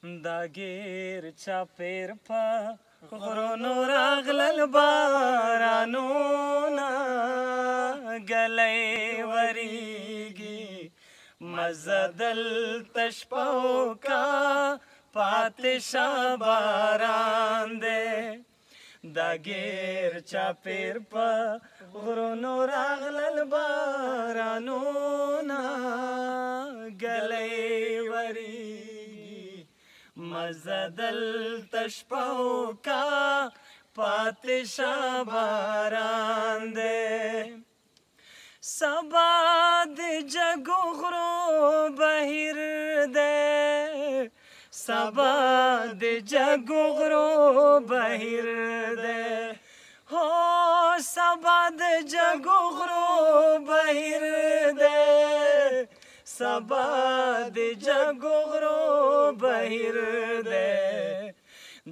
دا غیر چاپیر په غرونو راغلل بارانونه ګلۍ وریږي مزه دلته شپه وکړه پاتې شه باران دی دا غیر چاپیر په غرونو راغلل بارانونه ګلۍ وریږي مزه دلته شپه وکړه پاتې شه باران دی سبا د جګو غرو بهیر دی سبا د جګو غرو بهیر دی هو سبا د جګو غرو بهیر دی سبا د جګو غرو بهیر دی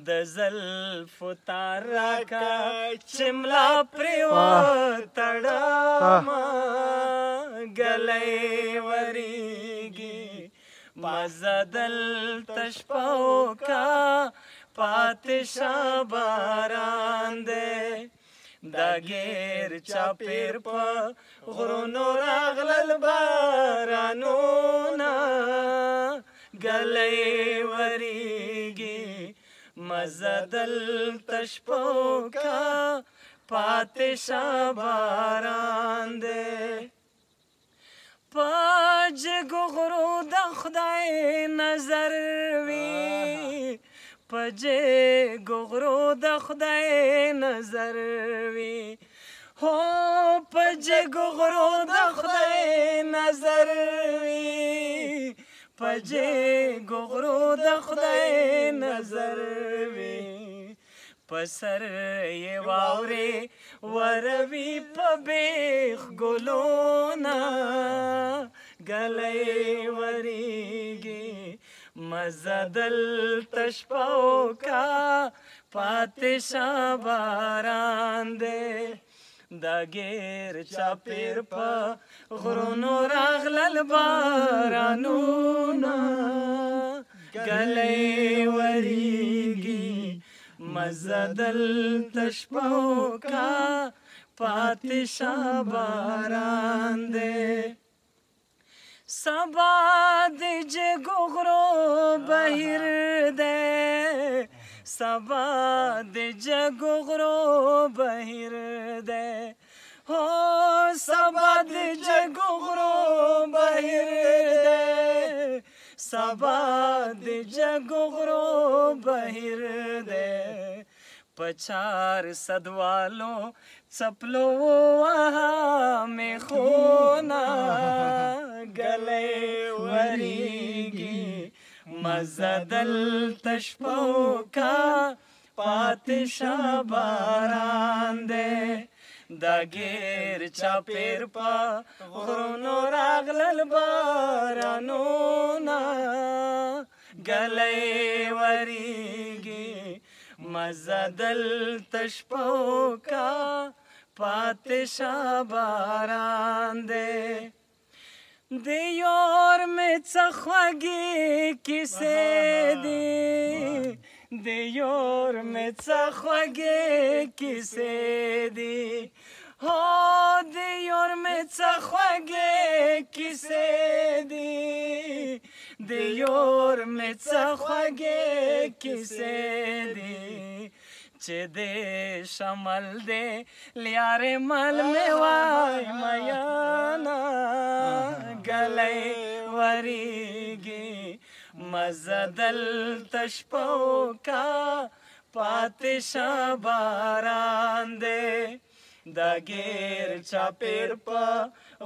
د زلفو تار راکا چې ملا پرې وتړمه ګلۍ وریږي مزه دلته شپه وکړه پاتې شه باران دی دا غیر چاپیر په غرونو راغلل بارانونه ګلۍ وریږي مزه دلته شپه وکړه پاتې شه باران دی په جګو غرو د خدای نظر وي په جګو غرو د خدای نظر وي هو په جګو غرو د خدای نظر وي په جګو غرو د خدای نظر وي په سر یې واورې وروي په بیخ ګلونه ګلۍ وریږي مزه دلته شپه وکړه پاتې شه باران دی دا غیر چاپیر په غرونو راغلل بارانونه ګلۍ وریږي مزه دلته شپه وکړه پاتې شه باران دی سبا د جګو غرو بهیر دی سبا د جګو غرو بهیر دی هو سبا د جګو غرو بهیر دی سبا د جګو غرو بهیر دی په 400 والو څپلو وها میخونه ګلۍ وریږي مزه دلته شپه وکړه پاتې شه باران دی دا غیر چاپیر په غرونو راغلل بارانونه ګلۍ وریږي مزه دلته شپه وکړه پاتې شه باران دی د یار مې څه خوږې کیسې دي د یار مې څه خوږې کیسې دي هو د یار مې څه خوږې کیسې دي د یار مې څه خوږې کیسې دي چې د شمل دی لیارې مل مې وای میانا ګلۍ وریږي مزه دلته شپه وکړه پاتې شه باران دی دا غیر چاپیر په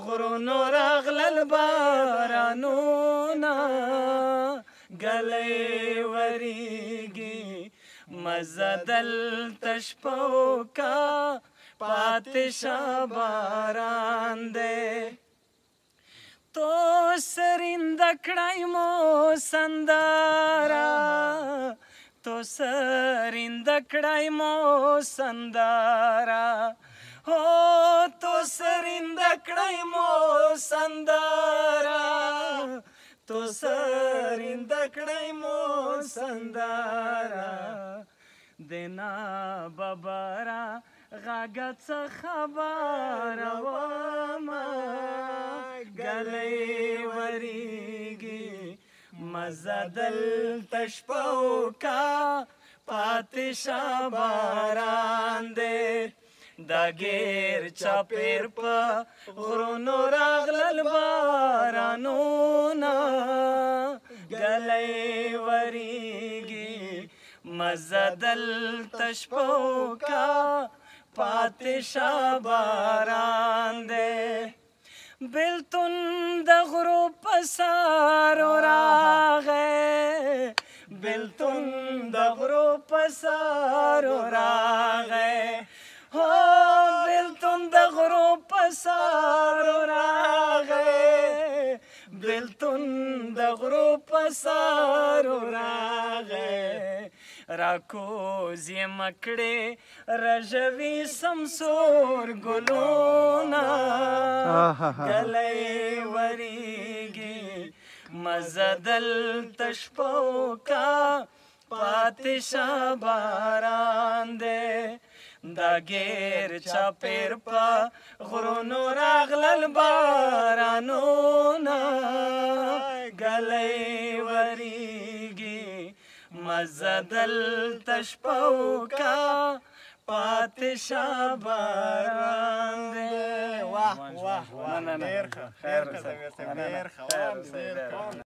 غرونو راغلل بارانونه ګلۍ وریږي مزه دلته شپه وکړه پاتې شه باران دی تو سرینده کړی مو سندره تو سرینده کړی مو سندره هو تو سرینده کړی مو سندره تو سرند کړی مو سندره دینا ببرا غاګه څه خبره ومه ګلۍ وریږي مزه دلته شپه وکه پاتې شه باران دی دا ګیر چاپېر په غرونو راغلل بارانونه ګلۍ وریږي مزه دلته شپه وکه پاتې شه باران دی بېلتون د غرو په سارو راغی بېلتون د غرو په سارو راغی هو بېلتون د غرو په سارو راغی بېلتون د غرو په سارو راغی راکوز یې مکړې رژوي سمسور ګلونه ګلۍ وریږي مزه دلته شپه وکه پاتې شه باران دی دا ګیر چاپېر په غرونو راغلل بارانونه ګلۍ وریږي مزه دلته شپه وکه پاتې شه باران دی واه واه واه ډېر ښه ډېر ښه